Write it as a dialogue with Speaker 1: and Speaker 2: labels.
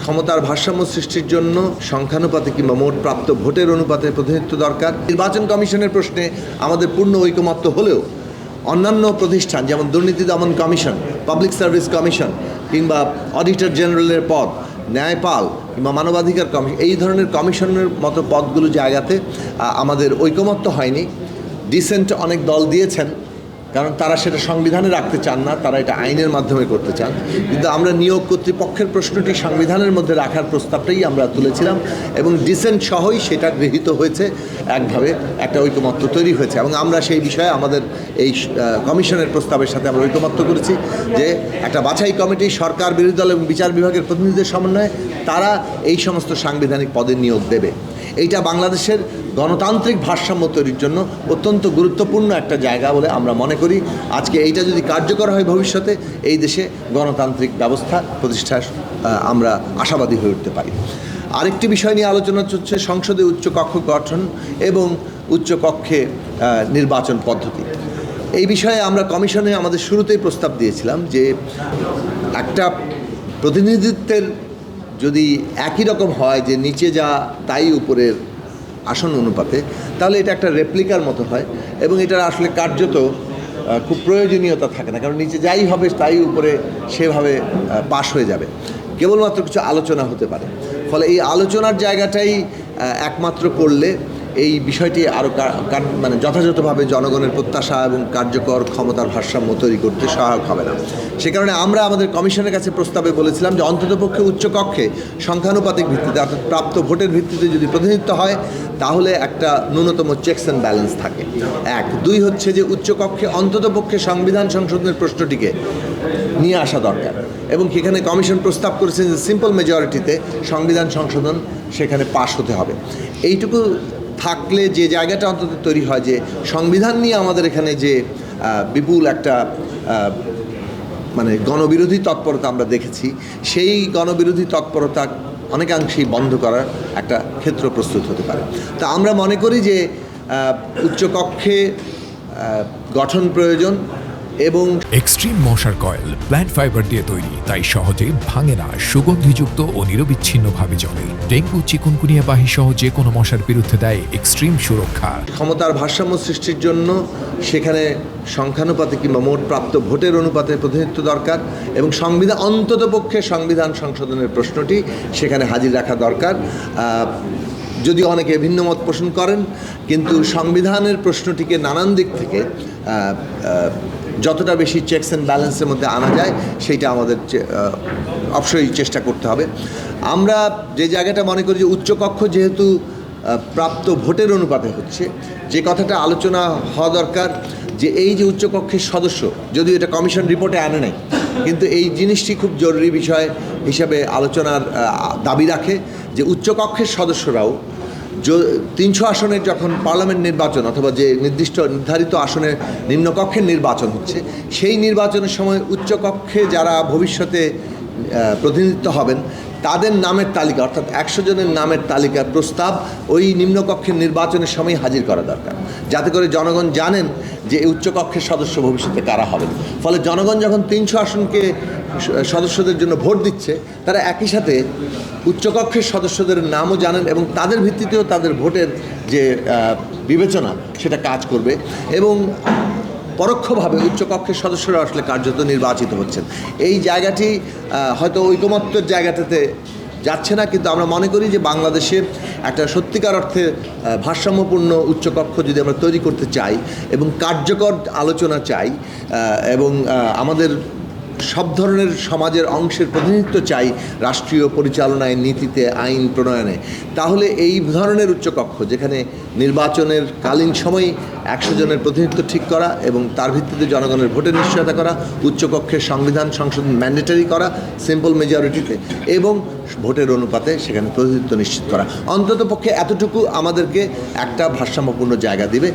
Speaker 1: ক্ষমতার ভারসাম্য সৃষ্টির জন্য সংখ্যানুপাতে কিংবা মোট প্রাপ্ত ভোটের অনুপাতে প্রতিনিধিত্ব দরকার। নির্বাচন কমিশনের প্রশ্নে আমাদের পূর্ণ ঐকমত্য হলেও অন্যান্য প্রতিষ্ঠান যেমন দুর্নীতি দমন কমিশন, পাবলিক সার্ভিস কমিশন কিংবা অডিটর জেনারেলের পদ, ন্যায়পাল কিংবা মানবাধিকার কমিশন, এই ধরনের কমিশনের মতো পদগুলো জায়গাতে আমাদের ঐকমত্য হয়নি। ডিসেন্ট অনেক দল দিয়েছেন, কারণ তারা সেটা সংবিধানে রাখতে চান না, তারা এটা আইনের মাধ্যমে করতে চান। কিন্তু আমরা নিয়োগ কর্তৃপক্ষের প্রশ্নটি সংবিধানের মধ্যে রাখার প্রস্তাবটাই আমরা তুলেছিলাম এবং ডিসেন্ট সহই সেটা গৃহীত হয়েছে, একভাবে একটা ঐকমত্য তৈরি হয়েছে এবং আমরা সেই বিষয়ে আমাদের এই কমিশনের প্রস্তাবের সাথে আমরা ঐকমত্য করেছি যে একটা বাছাই কমিটি সরকার, বিরোধী দল এবং বিচার বিভাগের প্রতিনিধিদের সমন্বয়ে তারা এই সমস্ত সাংবিধানিক পদে নিয়োগ দেবে। এইটা বাংলাদেশের গণতান্ত্রিক ভারসাম্য তৈরির জন্য অত্যন্ত গুরুত্বপূর্ণ একটা জায়গা বলে আমরা মনে করি। আজকে এইটা যদি কার্যকর হয় ভবিষ্যতে এই দেশে গণতান্ত্রিক ব্যবস্থা প্রতিষ্ঠার আমরা আশাবাদী হয়ে উঠতে পারি। আরেকটি বিষয় নিয়ে আলোচনা চলছে সংসদে উচ্চকক্ষ গঠন এবং উচ্চকক্ষে নির্বাচন পদ্ধতি। এই বিষয়ে আমরা কমিশনে আমাদের শুরুতেই প্রস্তাব দিয়েছিলাম যে একটা প্রতিনিধিত্বের যদি একই রকম হয় যে নিচে যা তাই উপরের আসন অনুপাতে, তাহলে এটা একটা রেপ্লিকার মতো হয় এবং এটার আসলে কার্যত খুব প্রয়োজনীয়তা থাকে না, কারণ নিচে যাই হবে তাই উপরে সেভাবে পাশ হয়ে যাবে। কেবলমাত্র কিছু আলোচনা হতে পারে। ফলে এই আলোচনার জায়গাটাই একমাত্র করলে এই বিষয়টি আরও মানে যথাযথভাবে জনগণের প্রত্যাশা এবং কার্যকর ক্ষমতার ভারসাম্য তৈরি করতে সহায়ক হবে না। সে কারণে আমরা আমাদের কমিশনের কাছে প্রস্তাবে বলেছিলাম যে অন্ততপক্ষে উচ্চকক্ষে সংখ্যানুপাতিক ভিত্তিতে অর্থাৎ প্রাপ্ত ভোটের ভিত্তিতে যদি প্রতিনিধিত্ব হয় তাহলে একটা ন্যূনতম চেকস অ্যান্ড ব্যালেন্স থাকে। এক, দুই হচ্ছে যে উচ্চকক্ষে অন্ততপক্ষে সংবিধান সংশোধনের প্রশ্নটিকে নিয়ে আসা দরকার এবং সেখানে কমিশন প্রস্তাব করেছেন যে সিম্পল মেজরিটিতে সংবিধান সংশোধন সেখানে পাশ হতে হবে। এইটুকু থাকলে যে জায়গাটা অন্তত তৈরি হয় যে সংবিধান নিয়ে আমাদের এখানে যে বিপুল একটা মানে গণবিরোধী তৎপরতা আমরা দেখেছি, সেই গণবিরোধী তৎপরতা অনেকাংশেই বন্ধ করার একটা ক্ষেত্র প্রস্তুত হতে পারে। তা আমরা মনে করি যে উচ্চকক্ষে গঠন প্রয়োজন এবং
Speaker 2: এক্সট্রিম মশার কয়েল প্ল্যান্ট ফাইবার দিয়ে তৈরি, তাই সহজে ভাঙে না, সুগন্ধিযুক্ত ও নিরবিচ্ছিন্নভাবে জ্বলে। ডেঙ্গু, চিকুনগুনিয়া বাহি সহ যে কোনো মশার বিরুদ্ধে দেয় এক্সট্রিম সুরক্ষা।
Speaker 1: ক্ষমতার ভারসাম্য সৃষ্টির জন্য সেখানে সংখ্যানুপাতে কিংবা মোট প্রাপ্ত ভোটের অনুপাতে প্রতিনিধিত্ব দরকার এবং সংবিধান অন্ততপক্ষে সংবিধান সংশোধনের প্রশ্নটি সেখানে হাজির রাখা দরকার। যদি অনেকে ভিন্ন মত পোষণ করেন, কিন্তু সংবিধানের প্রশ্নটিকে নানান দিক থেকে যতটা বেশি চেকস অ্যান্ড ব্যালেন্সের মধ্যে আনা যায় সেইটা আমাদের অবশ্যই চেষ্টা করতে হবে। আমরা যে জায়গাটা মনে করি যে উচ্চকক্ষ যেহেতু প্রাপ্ত ভোটের অনুপাতে হচ্ছে, যে কথাটা আলোচনা হওয়া দরকার যে এই যে উচ্চকক্ষের সদস্য, যদিও এটা কমিশন রিপোর্টে আনে নাই, কিন্তু এই জিনিসটি খুব জরুরি বিষয় হিসাবে আলোচনার দাবি রাখে যে উচ্চকক্ষের সদস্যরাও 300 আসনের যখন পার্লামেন্ট নির্বাচন অথবা যে নির্ধারিত আসনে নিম্নকক্ষের নির্বাচন হচ্ছে, সেই নির্বাচনের সময় উচ্চকক্ষে যারা ভবিষ্যতে প্রতিনিধিত্ব হবেন তাদের নামের তালিকা অর্থাৎ 100 জনের নামের তালিকার প্রস্তাব ওই নিম্নকক্ষের নির্বাচনের সময় হাজির করা দরকার, যাতে করে জনগণ জানেন যে এই উচ্চকক্ষের সদস্য ভবিষ্যতে কারা হবেন। ফলে জনগণ যখন 300 আসনকে সদস্যদের জন্য ভোট দিচ্ছে, তারা একই সাথে উচ্চকক্ষের সদস্যদের নামও জানেন এবং তাদের ভিত্তিতেও তাদের ভোটের যে বিবেচনা সেটা কাজ করবে এবং পরোক্ষভাবে উচ্চকক্ষের সদস্যরা আসলে কার্যত নির্বাচিত হচ্ছেন। এই জায়গাটি হয়তো ঐকমত্যের জায়গাটাতে যাচ্ছে না, কিন্তু আমরা মনে করি যে বাংলাদেশে একটা সত্যিকার অর্থে ভারসাম্যপূর্ণ উচ্চকক্ষ যদি আমরা তৈরি করতে চাই এবং কার্যকর আলোচনা চাই এবং আমাদের সব ধরনের সমাজের অংশের প্রতিনিধিত্ব চাই রাষ্ট্রীয় পরিচালনায়, নীতিতে, আইন প্রণয়নে, তাহলে এই ধরনের উচ্চকক্ষ যেখানে নির্বাচনের কালীন সময় 100 জনের প্রতিনিধিত্ব ঠিক করা এবং তার ভিত্তিতে জনগণের ভোটের নিশ্চয়তা করা, উচ্চকক্ষের সংবিধান সংশোধন ম্যান্ডেটরি করা সিম্পল মেজরিটিতে এবং ভোটের অনুপাতে সেখানে প্রতিনিধিত্ব নিশ্চিত করা, অন্ততপক্ষে এতটুকু আমাদেরকে একটা ভারসাম্যপূর্ণ জায়গা দিবে।